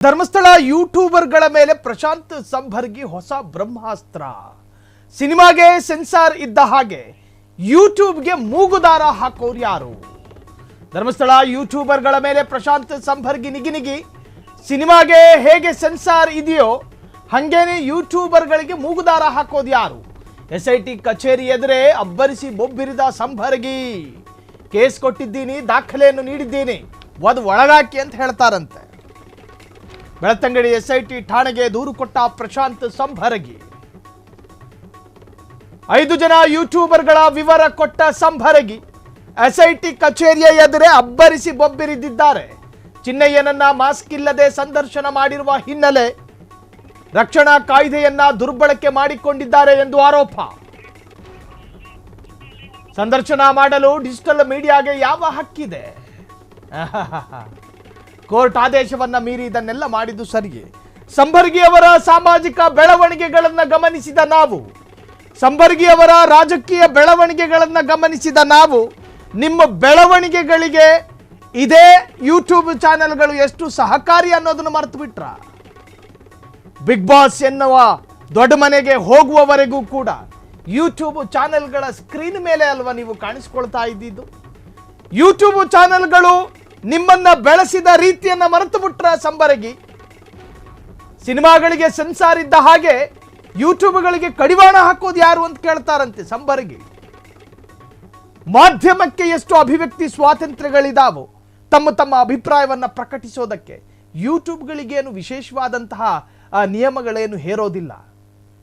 ಧರ್ಮಸ್ಥಳ ಯೂಟ್ಯೂಬರ್ಗಳ ಮೇಲೆ ಪ್ರಶಾಂತ್ ಸಂಭರ್ಗಿ ಹೊಸ ಬ್ರಹ್ಮಾಸ್ತ್ರ. ಸಿನಿಮಾಗೆ ಸೆನ್ಸಾರ್ ಇದ್ದ ಹಾಗೆ ಯೂಟ್ಯೂಬ್ಗೆ ಮೂಗುದಾರ ಹಾಕೋರು ಯಾರು? ಧರ್ಮಸ್ಥಳ ಯೂಟ್ಯೂಬರ್ಗಳ ಮೇಲೆ ಪ್ರಶಾಂತ್ ಸಂಭರ್ಗಿ ನಿಗಿನಿಗಿ. ಸಿನಿಮಾಗೆ ಹೇಗೆ ಸೆನ್ಸಾರ್ ಇದೆಯೋ ಹಾಗೇನೆ ಯೂಟ್ಯೂಬರ್ಗಳಿಗೆ ಮೂಗುದಾರ ಹಾಕೋದು ಯಾರು? SIT ಕಚೇರಿ ಎದುರೇ ಅಬ್ಬರಿಸಿ ಬೊಬ್ಬಿರಿದ ಸಂಭರ್ಗಿ. ಕೇಸ್ ಕೊಟ್ಟಿದ್ದೀನಿ, ದಾಖಲೆಯನ್ನು ನೀಡಿದ್ದೀನಿ, ಅದು ಒಳಗಾಕಿ ಅಂತ ಹೇಳ್ತಾರಂತೆ. ಬೆಳತಂಗಡಿ SIT ಠಾಣೆಗೆ ದೂರು ಕೊಟ್ಟ ಪ್ರಶಾಂತ್ ಸಂಭರ್ಗಿ. 5 ಜನ ಯೂಟ್ಯೂಬರ್ಗಳ ವಿವರ ಕೊಟ್ಟ ಸಂಭರ್ಗಿ SIT ಕಚೇರಿಯ ಎದುರೇ ಅಬ್ಬರಿಸಿ ಬೊಬ್ಬಿರಿದಿದ್ದಾರೆ. ಚಿನ್ನಯ್ಯನನ್ನ ಮಾಸ್ಕ್ ಇಲ್ಲದೆ ಸಂದರ್ಶನ ಮಾಡಿರುವ ಹಿನ್ನೆಲೆ ರಕ್ಷಣಾ ಕಾಯ್ದೆಯನ್ನ ದುರ್ಬಳಕೆ ಮಾಡಿಕೊಂಡಿದ್ದಾರೆ ಎಂದು ಆರೋಪ. ಸಂದರ್ಶನ ಮಾಡಲು ಡಿಜಿಟಲ್ ಮೀಡಿಯಾಗೆ ಯಾವ ಹಕ್ಕಿದೆ? ಕೋರ್ಟ್ ಆದೇಶವನ್ನ ಮೀರಿ ಇದನ್ನೆಲ್ಲ ಮಾಡಿದ್ದು ಸರಿಯೇ? ಸಂಭರ್ಗಿ ಅವರ ಸಾಮಾಜಿಕ ಬೆಳವಣಿಗೆಗಳನ್ನು ಗಮನಿಸಿದ ನಾವು, ಸಂಭರ್ಗಿ ಅವರ ರಾಜಕೀಯ ಬೆಳವಣಿಗೆಗಳನ್ನು ಗಮನಿಸಿದ ನಾವು, ನಿಮ್ಮ ಬೆಳವಣಿಗೆಗಳಿಗೆ ಇದೇ ಯೂಟ್ಯೂಬ್ ಚಾನೆಲ್ಗಳು ಎಷ್ಟು ಸಹಕಾರಿ ಅನ್ನೋದನ್ನು ಮರೆತು ಬಿಟ್ರ? ಬಿಗ್ ಬಾಸ್ ಎನ್ನುವ ದೊಡ್ಡ ಮನೆಗೆ ಹೋಗುವವರೆಗೂ ಕೂಡ ಯೂಟ್ಯೂಬ್ ಚಾನೆಲ್ಗಳ ಸ್ಕ್ರೀನ್ ಮೇಲೆ ಅಲ್ವಾ ನೀವು ಕಾಣಿಸ್ಕೊಳ್ತಾ ಇದ್ದಿದ್ದು? ಯೂಟ್ಯೂಬ್ ಚಾನೆಲ್ಗಳು ನಿಮ್ಮನ್ನ ಬೆಳೆಸಿದ ರೀತಿಯನ್ನ ಮರೆತು ಬಿಟ್ರ ಸಂಭರ್ಗಿ? ಸಿನಿಮಾಗಳಿಗೆ ಸೆನ್ಸಾರ್ ಇದ್ದ ಹಾಗೆ ಯೂಟ್ಯೂಬ್ಗಳಿಗೆ ಕಡಿವಾಣ ಹಾಕೋದು ಯಾರು ಅಂತ ಕೇಳ್ತಾರಂತೆ ಸಂಭರ್ಗಿ. ಮಾಧ್ಯಮಕ್ಕೆ ಎಷ್ಟು ಅಭಿವ್ಯಕ್ತಿ ಸ್ವಾತಂತ್ರ್ಯಗಳಿದಾವೋ ತಮ್ಮ ಅಭಿಪ್ರಾಯವನ್ನ ಪ್ರಕಟಿಸೋದಕ್ಕೆ ಯೂಟ್ಯೂಬ್ಗಳಿಗೇನು ವಿಶೇಷವಾದಂತಹ ನಿಯಮಗಳೇನು ಹೇರೋದಿಲ್ಲ.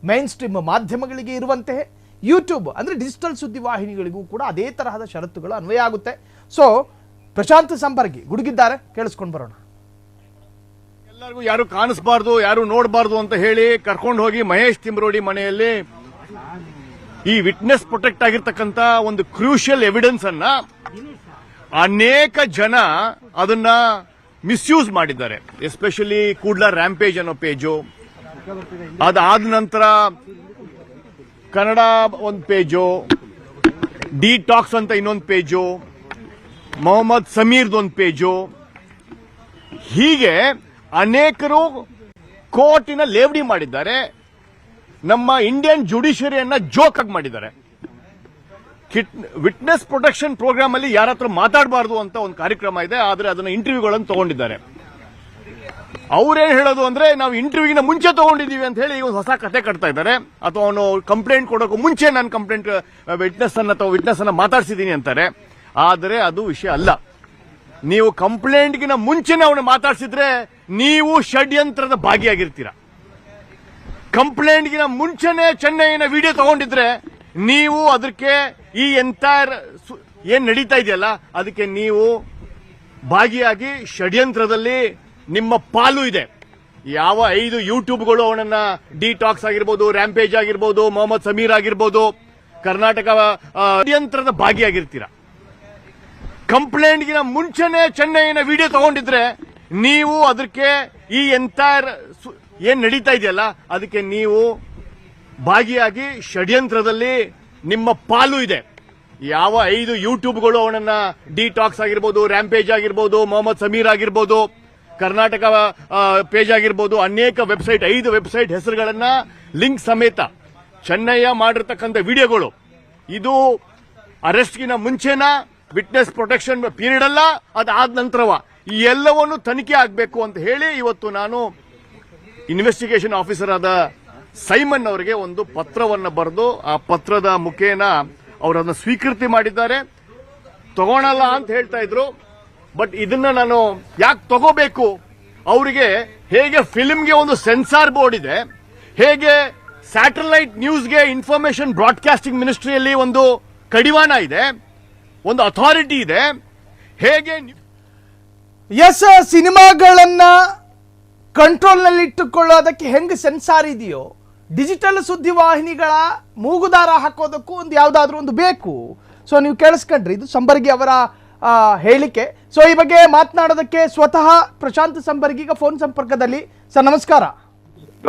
ಮೈನ್ ಸ್ಟ್ರೀಮ್ ಮಾಧ್ಯಮಗಳಿಗೆ ಇರುವಂತೆ ಯೂಟ್ಯೂಬ್ ಅಂದ್ರೆ ಡಿಜಿಟಲ್ ಸುದ್ದಿವಾಹಿನಿಗಳಿಗೂ ಕೂಡ ಅದೇ ತರಹದ ಷರತ್ತುಗಳು ಅನ್ವಯ ಆಗುತ್ತೆ. ಸೊ ಪ್ರಶಾಂತ್ ಸಂಭರ್ಗಿ ಗುಡುಗಿದ್ದಾರೆ, ಕೇಳಿಸ್ಕೊಂಡು ಬರೋಣ. ಎಲ್ಲರಿಗೂ ಯಾರು ಕಾಣಿಸಬಾರ್ದು, ಯಾರು ನೋಡಬಾರ್ದು ಅಂತ ಹೇಳಿ ಕರ್ಕೊಂಡು ಹೋಗಿ ಮಹೇಶ್ ತಿಮ್ರೋಡಿ ಮನೆಯಲ್ಲಿ ಈ ವಿಟ್ನೆಸ್ ಪ್ರೊಟೆಕ್ಟ್ ಆಗಿರ್ತಕ್ಕಂಥ ಒಂದು ಕ್ರೂಷಿಯಲ್ ಎವಿಡೆನ್ಸ್ ಅನ್ನ ಅನೇಕ ಜನ ಅದನ್ನ ಮಿಸ್ಯೂಸ್ ಮಾಡಿದ್ದಾರೆ. ಎಸ್ಪೆಷಲಿ ಕೂಡ್ಲಾ ರ್ಯಾಂಪೇಜ್ ಅನ್ನೋ ಪೇಜು, ಅದಾದ ನಂತರ ಕನ್ನಡ ಒಂದು ಪೇಜು, ಡಿಟಾಕ್ಸ್ ಅಂತ ಇನ್ನೊಂದು ಪೇಜು, ಮೊಹಮ್ಮದ್ ಸಮೀರ್ದೊಂದು ಪೇಜು, ಹೀಗೆ ಅನೇಕರು ಕೋರ್ಟಿನ ಲೇವಡಿ ಮಾಡಿದ್ದಾರೆ. ನಮ್ಮ ಇಂಡಿಯನ್ ಜುಡಿಷಿಯರಿಯನ್ನ ಜೋಕ್ ಆಗಿ ಮಾಡಿದ್ದಾರೆ. ವಿಟ್ನೆಸ್ ಪ್ರೊಟೆಕ್ಷನ್ ಪ್ರೋಗ್ರಾಮ್ ಅಲ್ಲಿ ಯಾರ ಹತ್ರ ಮಾತಾಡಬಾರ್ದು ಅಂತ ಒಂದು ಕಾರ್ಯಕ್ರಮ ಇದೆ, ಆದ್ರೆ ಅದನ್ನ ಇಂಟರ್ವ್ಯೂಗಳನ್ನು ತಗೊಂಡಿದ್ದಾರೆ. ಅವ್ರೇನ್ ಹೇಳೋದು ಅಂದ್ರೆ ನಾವು ಇಂಟರ್ವ್ಯೂಗಿನ ಮುಂಚೆ ತಗೊಂಡಿದೀವಿ ಅಂತ ಹೇಳಿ ಒಂದು ಹೊಸ ಕತೆ ಕಟ್ತಾ ಇದ್ದಾರೆ. ಅಥವಾ ಅವನು ಕಂಪ್ಲೇಂಟ್ ಕೊಡೋಕೆ ಮುಂಚೆ ನಾನು ಕಂಪ್ಲೇಂಟ್ ವಿಟ್ನೆಸ್ ಅನ್ನ ಮಾತಾಡ್ಸಿದೀನಿ ಅಂತಾರೆ. ಆದರೆ ಅದು ವಿಷಯ ಅಲ್ಲ. ನೀವು ಕಂಪ್ಲೇಂಟ್ಗಿನ ಮುಂಚೆನೆ ಅವನು ಮಾತಾಡ್ಸಿದ್ರೆ ನೀವು ಷಡ್ಯಂತ್ರದ ಭಾಗಿಯಾಗಿರ್ತೀರ. ಕಂಪ್ಲೇಂಟ್ಗಿನ ಮುಂಚೆನೆ ಚೆನ್ನೈನ ವಿಡಿಯೋ ತಗೊಂಡಿದ್ರೆ ನೀವು ಅದಕ್ಕೆ ಈ ಎಂಟೈರ್ ಏನ್ ನಡೀತಾ ಇದೆಯಲ್ಲ ಅದಕ್ಕೆ ನೀವು ಭಾಗಿಯಾಗಿ ಷಡ್ಯಂತ್ರದಲ್ಲಿ ನಿಮ್ಮ ಪಾಲು ಇದೆ. ಯಾವ 5 ಯೂಟ್ಯೂಬ್ಗಳು ಅವನನ್ನ ಡಿಟಾಕ್ಸ್ ಆಗಿರ್ಬೋದು, ರ್ಯಾಂಪೇಜ್ ಆಗಿರ್ಬೋದು, ಮೊಹಮ್ಮದ್ ಸಮೀರ್ ಆಗಿರ್ಬೋದು, ಕರ್ನಾಟಕ ಷಡ್ಯಂತ್ರದ ಭಾಗಿಯಾಗಿರ್ತೀರ. ಕಂಪ್ಲೇಂಟ್ಗಿನ ಮುಂಚೆನೆ ಚೆನ್ನೈನ ವಿಡಿಯೋ ತಗೊಂಡಿದ್ರೆ ನೀವು ಅದಕ್ಕೆ ಈ ಎಂಟೈರ್ ಏನ್ ನಡೀತಾ ಇದೆಯಲ್ಲ ಅದಕ್ಕೆ ನೀವು ಭಾಗಿಯಾಗಿ ಷಡ್ಯಂತ್ರದಲ್ಲಿ ನಿಮ್ಮ ಪಾಲು ಇದೆ. ಯಾವ 5 ಯೂಟ್ಯೂಬ್ಗಳು ಅವನನ್ನ ಡಿಟಾಕ್ಸ್ ಆಗಿರ್ಬೋದು, ರ್ಯಾಂಪೇಜ್ ಆಗಿರ್ಬೋದು, ಮೊಹಮ್ಮದ್ ಸಮೀರ್ ಆಗಿರ್ಬೋದು, ಕರ್ನಾಟಕ ಪೇಜ್ ಆಗಿರ್ಬೋದು, ಅನೇಕ ವೆಬ್ಸೈಟ್ 5 ವೆಬ್ಸೈಟ್ ಹೆಸರುಗಳನ್ನ ಲಿಂಕ್ ಸಮೇತ ಚೆನ್ನಯ್ಯ ಮಾಡಿರ್ತಕ್ಕಂಥ ವಿಡಿಯೋಗಳು, ಇದು ಅರೆಸ್ಟ್ಗಿನ ಮುಂಚೆನ ವಿಟ್ನೆಸ್ ಪ್ರೊಟೆಕ್ಷನ್ ಪೀರಿಯಡ್ ಅಲ್ಲ, ಅದಾದ ನಂತರವ ಈ ಎಲ್ಲವನ್ನು ತನಿಖೆ ಆಗಬೇಕು ಅಂತ ಹೇಳಿ ಇವತ್ತು ನಾನು ಇನ್ವೆಸ್ಟಿಗೇಷನ್ ಆಫೀಸರ್ ಆದ ಸೈಮನ್ ಅವರಿಗೆ ಒಂದು ಪತ್ರವನ್ನು ಬರೆದು ಆ ಪತ್ರದ ಮುಖೇನ ಅವರನ್ನು ಸ್ವೀಕೃತಿ ಮಾಡಿದ್ದಾರೆ. ತಗೊಳಲ್ಲ ಅಂತ ಹೇಳ್ತಾ ಇದ್ರು, ಬಟ್ ಇದನ್ನ ನಾನು ಯಾಕೆ ತಗೋಬೇಕು? ಅವರಿಗೆ ಹೇಗೆ ಫಿಲ್ಮ್ಗೆ ಒಂದು ಸೆನ್ಸಾರ್ ಬೋರ್ಡ್ ಇದೆ, ಹೇಗೆ ಸ್ಯಾಟಲೈಟ್ ನ್ಯೂಸ್ಗೆ ಇನ್ಫಾರ್ಮೇಶನ್ ಬ್ರಾಡ್ಕಾಸ್ಟಿಂಗ್ ಮಿನಿಸ್ಟ್ರಿಯಲ್ಲಿ ಒಂದು ಕಡಿವಾಣ ಇದೆ, ಒಂದು ಅಥಾರಿಟಿ ಇದೆ, ಹೇಗೆ ಸಿನಿಮಾಗಳನ್ನ ಕಂಟ್ರೋಲ್ನಲ್ಲಿ ಇಟ್ಟುಕೊಳ್ಳೋದಕ್ಕೆ ಹೆಂಗೆ ಸೆನ್ಸಾರ್ ಇದೆಯೋ ಡಿಜಿಟಲ್ ಸುದ್ದಿವಾಹಿನಿಗಳ ಮೂಗುದಾರ ಹಾಕೋದಕ್ಕೂ ಒಂದು ಯಾವುದಾದ್ರೂ ಒಂದು ಬೇಕು. ಸೊ ನೀವು ಕೇಳಿಸ್ಕೊಂಡ್ರಿ, ಇದು ಸಂಭರ್ಗಿ ಅವರ ಹೇಳಿಕೆ. ಸೊ ಈ ಬಗ್ಗೆ ಮಾತನಾಡೋದಕ್ಕೆ ಸ್ವತಃ ಪ್ರಶಾಂತ್ ಸಂಭರ್ಗಿ ಈಗ ಫೋನ್ ಸಂಪರ್ಕದಲ್ಲಿ. ಸರ್ ನಮಸ್ಕಾರ.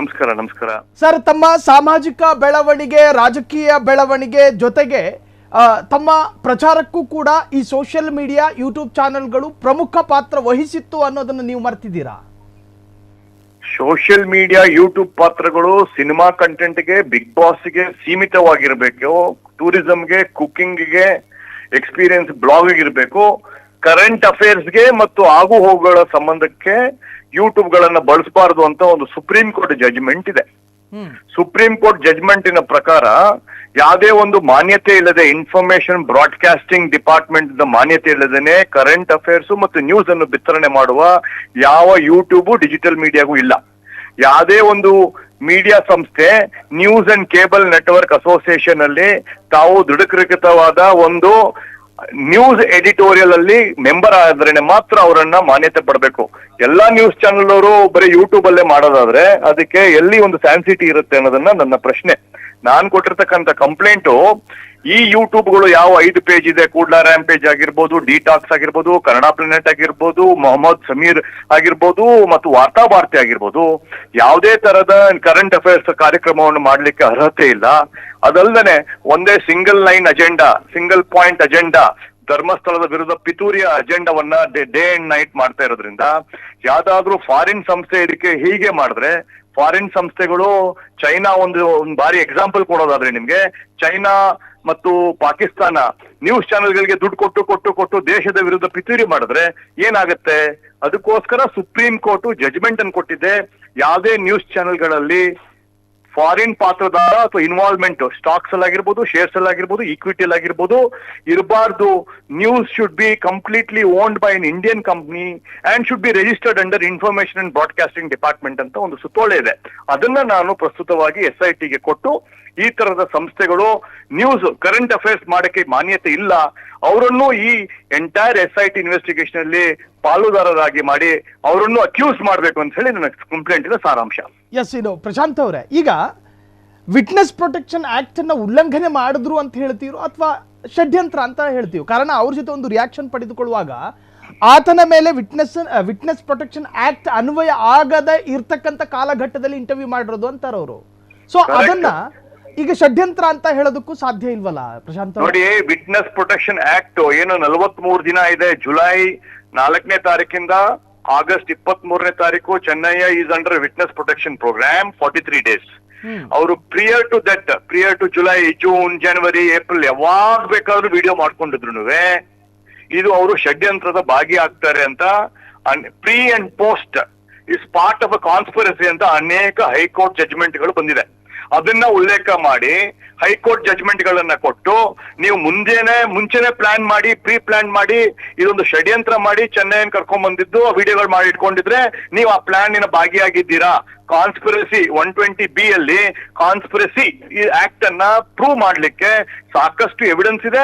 ನಮಸ್ಕಾರ ಸರ್, ತಮ್ಮ ಸಾಮಾಜಿಕ ಬೆಳವಣಿಗೆ, ರಾಜಕೀಯ ಬೆಳವಣಿಗೆ ಜೊತೆಗೆ ತಮ್ಮ ಪ್ರಚಾರಕ್ಕೂ ಕೂಡ ಈ ಸೋಷಿಯಲ್ ಮೀಡಿಯಾ ಯೂಟ್ಯೂಬ್ ಚಾನೆಲ್ಗಳು ಪ್ರಮುಖ ಪಾತ್ರ ವಹಿಸಿತ್ತು ಅನ್ನೋದನ್ನು ನೀವು ಮರ್ತಿದ್ದೀರಾ? ಸೋಷಿಯಲ್ ಮೀಡಿಯಾ ಯೂಟ್ಯೂಬ್ ಪಾತ್ರಗಳು ಸಿನಿಮಾ ಕಂಟೆಂಟ್ಗೆ, ಬಿಗ್ ಬಾಸ್ಗೆ ಸೀಮಿತವಾಗಿರ್ಬೇಕು. ಟೂರಿಸಂಗೆ, ಕುಕಿಂಗ್ಗೆ, ಎಕ್ಸ್ಪೀರಿಯನ್ಸ್ ಬ್ಲಾಗ್ ಇರಬೇಕು. ಕರೆಂಟ್ ಅಫೇರ್ಸ್ಗೆ ಮತ್ತು ಆಗು ಹೋಗುಗಳ ಸಂಬಂಧಕ್ಕೆ ಯೂಟ್ಯೂಬ್ ಗಳನ್ನ ಬಳಸಬಾರದು ಅಂತ ಒಂದು ಸುಪ್ರೀಂ ಕೋರ್ಟ್ ಜಡ್ಜ್ಮೆಂಟ್ ಇದೆ. ಸುಪ್ರೀಂ ಕೋರ್ಟ್ ಜಡ್ಜ್ಮೆಂಟಿನ ಪ್ರಕಾರ ಯಾವುದೇ ಒಂದು ಮಾನ್ಯತೆ ಇಲ್ಲದೆ, ಇನ್ಫಾರ್ಮೇಶನ್ ಬ್ರಾಡ್ಕಾಸ್ಟಿಂಗ್ ಡಿಪಾರ್ಟ್ಮೆಂಟ್ ಮಾನ್ಯತೆ ಇಲ್ಲದೇನೆ ಕರೆಂಟ್ ಅಫೇರ್ಸ್ ಮತ್ತು ನ್ಯೂಸ್ ಅನ್ನು ಬಿತ್ತರಣೆ ಮಾಡುವ ಯಾವ ಯೂಟ್ಯೂಬ್ ಡಿಜಿಟಲ್ ಮೀಡಿಯಾಗೂ ಇಲ್ಲ. ಯಾವುದೇ ಒಂದು ಮೀಡಿಯಾ ಸಂಸ್ಥೆ news and cable network association ಅಲ್ಲಿ ತಾವು ದೃಢೀಕೃತವಾದ ಒಂದು ನ್ಯೂಸ್ ಎಡಿಟೋರಿಯಲ್ ಅಲ್ಲಿ ಮೆಂಬರ್ ಆದ್ರೆ ಮಾತ್ರ ಅವರನ್ನ ಮಾನ್ಯತೆ ಪಡಬೇಕು. ಎಲ್ಲಾ ನ್ಯೂಸ್ ಚಾನೆಲ್ ಅವರು ಬರೀ ಯೂಟ್ಯೂಬ್ ಅಲ್ಲೇ ಮಾಡೋದಾದ್ರೆ ಅದಕ್ಕೆ ಎಲ್ಲಿ ಒಂದು ಸ್ಯಾನ್ಸಿಟಿ ಇರುತ್ತೆ ಅನ್ನೋದನ್ನ ನನ್ನ ಪ್ರಶ್ನೆ. ನಾನ್ ಕೊಟ್ಟಿರ್ತಕ್ಕಂಥ ಕಂಪ್ಲೇಂಟು ಈ ಯೂಟ್ಯೂಬ್ಗಳು ಯಾವ 5 ಪೇಜ್ ಇದೆ, ಕೂಡ್ಲಾ ರ್ಯಾಂಪೇಜ್ ಆಗಿರ್ಬೋದು, ಡಿಟಾಕ್ಸ್ ಆಗಿರ್ಬೋದು, ಕನ್ನಡ ಪ್ಲಾನೆಟ್ ಆಗಿರ್ಬೋದು, ಮೊಹಮ್ಮದ್ ಸಮೀರ್ ಆಗಿರ್ಬೋದು ಮತ್ತು ವಾರ್ತಾ ಭಾರತಿ ಆಗಿರ್ಬೋದು, ಯಾವುದೇ ತರದ ಕರೆಂಟ್ ಅಫೇರ್ಸ್ ಕಾರ್ಯಕ್ರಮವನ್ನು ಮಾಡ್ಲಿಕ್ಕೆ ಅರ್ಹತೆ ಇಲ್ಲ. ಅದಲ್ಲದೆ ಒಂದೇ single line agenda, single point agenda, ಧರ್ಮಸ್ಥಳದ ವಿರುದ್ಧ ಪಿತೂರಿಯ ಅಜೆಂಡಾವನ್ನ ಡೇ ಅಂಡ್ ನೈಟ್ ಮಾಡ್ತಾ ಇರೋದ್ರಿಂದ ಯಾವ್ದಾದ್ರೂ ಫಾರಿನ್ ಸಂಸ್ಥೆ ಇದಕ್ಕೆ ಹೀಗೆ ಮಾಡಿದ್ರೆ, ಫಾರಿನ್ ಸಂಸ್ಥೆಗಳು ಚೈನಾ ಒಂದು ಬಾರಿ ಎಕ್ಸಾಂಪಲ್ ಕೊಡೋದಾದ್ರೆ ನಿಮ್ಗೆ, ಚೈನಾ ಮತ್ತು ಪಾಕಿಸ್ತಾನ ನ್ಯೂಸ್ ಚಾನೆಲ್ಗಳಿಗೆ ದುಡ್ಡು ಕೊಟ್ಟು ದೇಶದ ವಿರುದ್ಧ ಪಿತೂರಿ ಮಾಡಿದ್ರೆ ಏನಾಗುತ್ತೆ? ಅದಕ್ಕೋಸ್ಕರ ಸುಪ್ರೀಂ ಕೋರ್ಟ್ ಜಡ್ಜ್ಮೆಂಟ್ ಅನ್ನು ಕೊಟ್ಟಿದೆ. ಯಾವುದೇ ನ್ಯೂಸ್ ಚಾನೆಲ್ಗಳಲ್ಲಿ ಫಾರಿನ್ ಪಾತ್ರದಾರ ಅಥವಾ ಇನ್ವಾಲ್ವ್ಮೆಂಟ್ ಸ್ಟಾಕ್ಸ್ ಅಲ್ಲಿ ಆಗಿರ್ಬೋದು, ಶೇರ್ಸ್ ಅಲ್ಲಿ ಆಗಿರ್ಬೋದು, ಈಕ್ವಿಟಿ ಅಲ್ಲಿ ಆಗಿರ್ಬೋದು ಇರಬಾರ್ದು. News should be completely owned by an Indian company and should be registered under information and broadcasting department ಅಂತ ಒಂದು ಸುತ್ತೋಲೆ ಇದೆ. ಅದನ್ನ ನಾನು ಪ್ರಸ್ತುತವಾಗಿ SITಗೆ ಕೊಟ್ಟು ಈ ತರದ ಸಂಸ್ಥೆಗಳು ನ್ಯೂಸ್ ಕರೆಂಟ್ ಅಫೇರ್ಸ್ ಮಾಡಕ್ಕೆ ಮಾನ್ಯತೆ ಇಲ್ಲ, ಅವರನ್ನು ಈ ಎಂಟೈರ್ SIT ಇನ್ವೆಸ್ಟಿಗೇಷನ್ ಅಲ್ಲಿ ಪಾಲುದಾರರಾಗಿ ಮಾಡಿ ಅವರನ್ನು ಅಕ್ಯೂಸ್ ಮಾಡಬೇಕು ಅಂತ ಹೇಳಿ ನನ್ನ ಕಂಪ್ಲೇಂಟ್ ಇದೆ ಸಾರಾಂಶ. ಎಸ್, ಇದು ಪ್ರಶಾಂತ್ ಅವರೇ, ಈಗ ವಿಟ್ನೆಸ್ ಪ್ರೊಟೆಕ್ಷನ್ ಆಕ್ಟ್ ಅನ್ನ ಉಲ್ಲಂಘನೆ ಮಾಡಿದ್ರು ಅಂತ ಹೇಳ್ತೀರೋ ಅಥವಾ ಷಡ್ಯಂತ್ರ ಅಂತ ಹೇಳ್ತೀವಿ? ಕಾರಣ ಅವ್ರ ಜೊತೆ ಒಂದು ರಿಯಾಕ್ಷನ್ ಪಡೆದುಕೊಳ್ಳುವಾಗ ಆತನ ಮೇಲೆ ವಿಟ್ನೆಸ್ ಪ್ರೊಟೆಕ್ಷನ್ ಆಕ್ಟ್ ಅನ್ವಯ ಆಗದೆ ಇರ್ತಕ್ಕಂಥ ಕಾಲಘಟ್ಟದಲ್ಲಿ ಇಂಟರ್ವ್ಯೂ ಮಾಡಿರೋದು ಅಂತಾರೆ ಅವರು. ಸೊ ಅದನ್ನ ಈಗ ಷಡ್ಯಂತ್ರ ಅಂತ ಹೇಳೋದಕ್ಕೂ ಸಾಧ್ಯ ಇಲ್ವಲ್ಲ ಪ್ರಶಾಂತ್? ನೋಡಿ, ವಿಟ್ನೆಸ್ ಪ್ರೊಟೆಕ್ಷನ್ ಆಕ್ಟ್ ಏನು 43 ದಿನ ಇದೆ. ಜುಲೈ 4ನೇ ತಾರೀಕಿಂದ ಆಗಸ್ಟ್ 23ನೇ ತಾರೀಕು Chennai is under witness protection programme 43 days. ಅವರು prior to July, June, January, April ಯಾವಾಗ ಬೇಕಾದ್ರೂ ವಿಡಿಯೋ ಮಾಡ್ಕೊಂಡಿದ್ರು ಇದು ಅವರು ಷಡ್ಯಂತ್ರದ ಭಾಗಿ ಆಗ್ತಾರೆ ಅಂತ pre and post is part of a conspiracy ಅಂತ ಅನೇಕ ಹೈಕೋರ್ಟ್ ಜಡ್ಜ್ಮೆಂಟ್ಗಳು ಬಂದಿದೆ. ಅದನ್ನ ಉಲ್ಲೇಖ ಮಾಡಿ ಹೈಕೋರ್ಟ್ ಜಡ್ಜ್ಮೆಂಟ್ ಗಳನ್ನ ಕೊಟ್ಟು ನೀವು ಮುಂಚೆನೆ ಪ್ಲಾನ್ ಮಾಡಿ, ಪ್ರೀ ಪ್ಲಾನ್ ಮಾಡಿ ಇದೊಂದು ಷಡ್ಯಂತ್ರ ಮಾಡಿ ಚೆನ್ನೈನ ಕರ್ಕೊಂಡ್ ಬಂದಿದ್ದು ವಿಡಿಯೋಗಳು ಮಾಡಿ ಇಟ್ಕೊಂಡಿದ್ರೆ ನೀವು ಆ ಪ್ಲಾನಿನ ಭಾಗಿಯಾಗಿದ್ದೀರಾ. ಕಾನ್ಸ್ಪಿರಸಿ 120B ಅಲ್ಲಿ ಕಾನ್ಸ್ಪಿರಸಿ ಈ ಆಕ್ಟ್ ಅನ್ನ ಪ್ರೂವ್ ಮಾಡ್ಲಿಕ್ಕೆ ಸಾಕಷ್ಟು ಎವಿಡೆನ್ಸ್ ಇದೆ.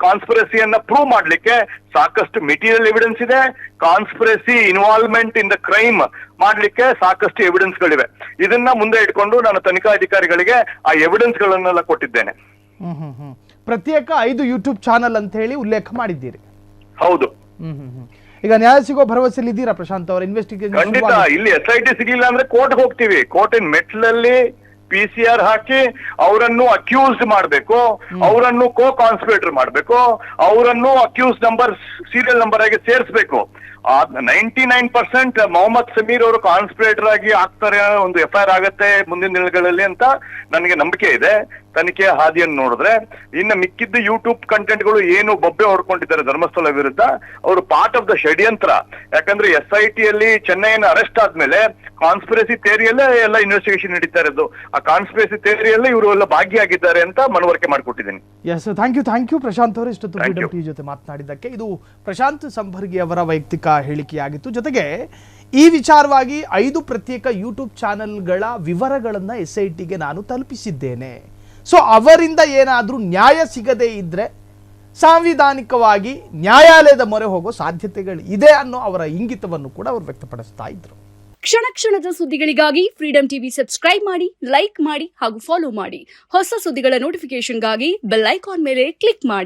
ಕಾನ್ಸ್ಪಿರಸಿಯನ್ನ ಪ್ರೂವ್ ಮಾಡ್ಲಿಕ್ಕೆ ಸಾಕಷ್ಟು ಮೆಟೀರಿಯಲ್ ಎವಿಡೆನ್ಸ್ ಇದೆ. Conspiracy involvement in the crime ಮಾಡ್ಲಿಕ್ಕೆ ಸಾಕಷ್ಟು ಎವಿಡೆನ್ಸ್ ಗಳಿವೆ. ಇದನ್ನ ಮುಂದೆ ಇಟ್ಕೊಂಡು ನಾನು ತನಿಖಾ ಅಧಿಕಾರಿಗಳಿಗೆ ಆ ಎವಿಡೆನ್ಸ್ ಗಳನ್ನೆಲ್ಲ ಕೊಟ್ಟಿದ್ದೇನೆ. ಪ್ರತ್ಯೇಕ 5 ಯೂಟ್ಯೂಬ್ ಚಾನಲ್ ಅಂತ ಹೇಳಿ ಉಲ್ಲೇಖ ಮಾಡಿದ್ದೀರಿ. ಹೌದು. ಈಗ ನ್ಯಾಯ ಸಿಗೋ ಭರವಸೆಯಲ್ಲಿ ಇದ್ದೀರಾ ಪ್ರಶಾಂತ್ ಅವರ ಇನ್ವೆಸ್ಟಿಗೇಷನ್? ಖಂಡಿತ. ಇಲ್ಲಿ SIT ಸಿಗಲಿಲ್ಲ ಅಂದ್ರೆ ಕೋರ್ಟ್ ಹೋಗ್ತೀವಿ. ಕೋರ್ಟಿನ ಮೆಟ್ಲಲ್ಲಿ PCR ಹಾಕಿ ಅವರನ್ನು ಅಕ್ಯೂಸ್ಡ್ ಮಾಡಬೇಕು, ಅವರನ್ನು ಕೋ ಕಾನ್ಸ್ಪಿರೇಟರ್ ಮಾಡಬೇಕು, ಅವರನ್ನು ಅಕ್ಯೂಸ್ ನಂಬರ್ ಸೀರಿಯಲ್ ನಂಬರ್ ಆಗಿ ಸೇರಿಸಬೇಕು. 99% ಮೊಹಮ್ಮದ್ ಸಮೀರ್ ಅವರು ಕಾನ್ಸ್ಪಿರೇಟರ್ ಆಗಿ ಆಗ್ತಾರೆ, ಒಂದು FIR ಆಗತ್ತೆ ಮುಂದಿನ ದಿನಗಳಲ್ಲಿ ಅಂತ ನನಗೆ ನಂಬಿಕೆ ಇದೆ. ತನಿಖೆಯ ಹಾದಿಯನ್ನು ನೋಡಿದ್ರೆ ಇನ್ನು ಮಿಕ್ಕಿದ್ದ ಯೂಟ್ಯೂಬ್ ಕಂಟೆಂಟ್ಗಳು ಏನು ಬೊಬ್ಬೆ ಹೊಡ್ಕೊಂಡಿದ್ದಾರೆ ಧರ್ಮಸ್ಥಳ ವಿರುದ್ಧ, ಅವರು ಪಾರ್ಟ್ ಆಫ್ ದ ಷಡ್ಯಂತ್ರ. ಯಾಕಂದ್ರೆ SIT ಅಲ್ಲಿ ಚೆನ್ನೈನ ಅರೆಸ್ಟ್ ಆದ್ಮೇಲೆ ಕಾನ್ಸ್ಪಿರಸಿ ಥಿಯರಿಯಲ್ಲೇ ಎಲ್ಲ ಇನ್ವೆಸ್ಟಿಗೇಷನ್ ನಡೀತಾ ಇರೋದು. ಆ ಕಾನ್ಸ್ಪಿರಸಿ ಥಿಯರಿಯಲ್ಲೇ ಇವರು ಎಲ್ಲ ಭಾಗಿಯಾಗಿದ್ದಾರೆ ಅಂತ ಮನವರಿಕೆ ಮಾಡಿಕೊಟ್ಟಿದ್ದೀನಿ. ಎಸ್, ಥ್ಯಾಂಕ್ ಯು ಪ್ರಶಾಂತ್ ಅವರು ಇಷ್ಟೊತ್ತು ಫ್ರೀಡಮ್ ಟಿವಿ ಜೊತೆ ಮಾತನಾಡಿದ್ದಕ್ಕೆ. ಇದು ಪ್ರಶಾಂತ್ ಸಂಭರ್ಗಿ ಅವರ ವೈಯಕ್ತಿಕ ಹೇಳಿಕೆಯಾಗಿತ್ತು. ಜೊತೆಗೆ ಈ ವಿಚಾರವಾಗಿ 5 ಪ್ರತ್ಯೇಕ ಯೂಟ್ಯೂಬ್ ಚಾನೆಲ್ಗಳ ವಿವರಗಳನ್ನ SITಗೆ ನಾನು ತಲುಪಿಸಿದ್ದೇನೆ. ಸೊ ಅವರಿಂದ ಏನಾದರೂ ನ್ಯಾಯ ಸಿಗದೇ ಇದ್ರೆ ಸಾಂವಿಧಾನಿಕವಾಗಿ ನ್ಯಾಯಾಲಯದ ಮೊರೆ ಹೋಗೋ ಸಾಧ್ಯತೆಗಳು ಇದೆ ಅನ್ನೋ ಅವರ ಇಂಗಿತವನ್ನು ಕೂಡ ಅವರು ವ್ಯಕ್ತಪಡಿಸ್ತಾ ಇದ್ರು. ಕ್ಷಣ ಕ್ಷಣದ ಸುದ್ದಿಗಳಿಗಾಗಿ ಫ್ರೀಡಮ್ ಟಿವಿ ಸಬ್ಸ್ಕ್ರೈಬ್ ಮಾಡಿ, ಲೈಕ್ ಮಾಡಿ ಹಾಗೂ ಫಾಲೋ ಮಾಡಿ. ಹೊಸ ಸುದ್ದಿಗಳ ನೋಟಿಫಿಕೇಶನ್ಗಾಗಿ ಬೆಲ್ ಐಕಾನ್ ಮೇಲೆ ಕ್ಲಿಕ್ ಮಾಡಿ.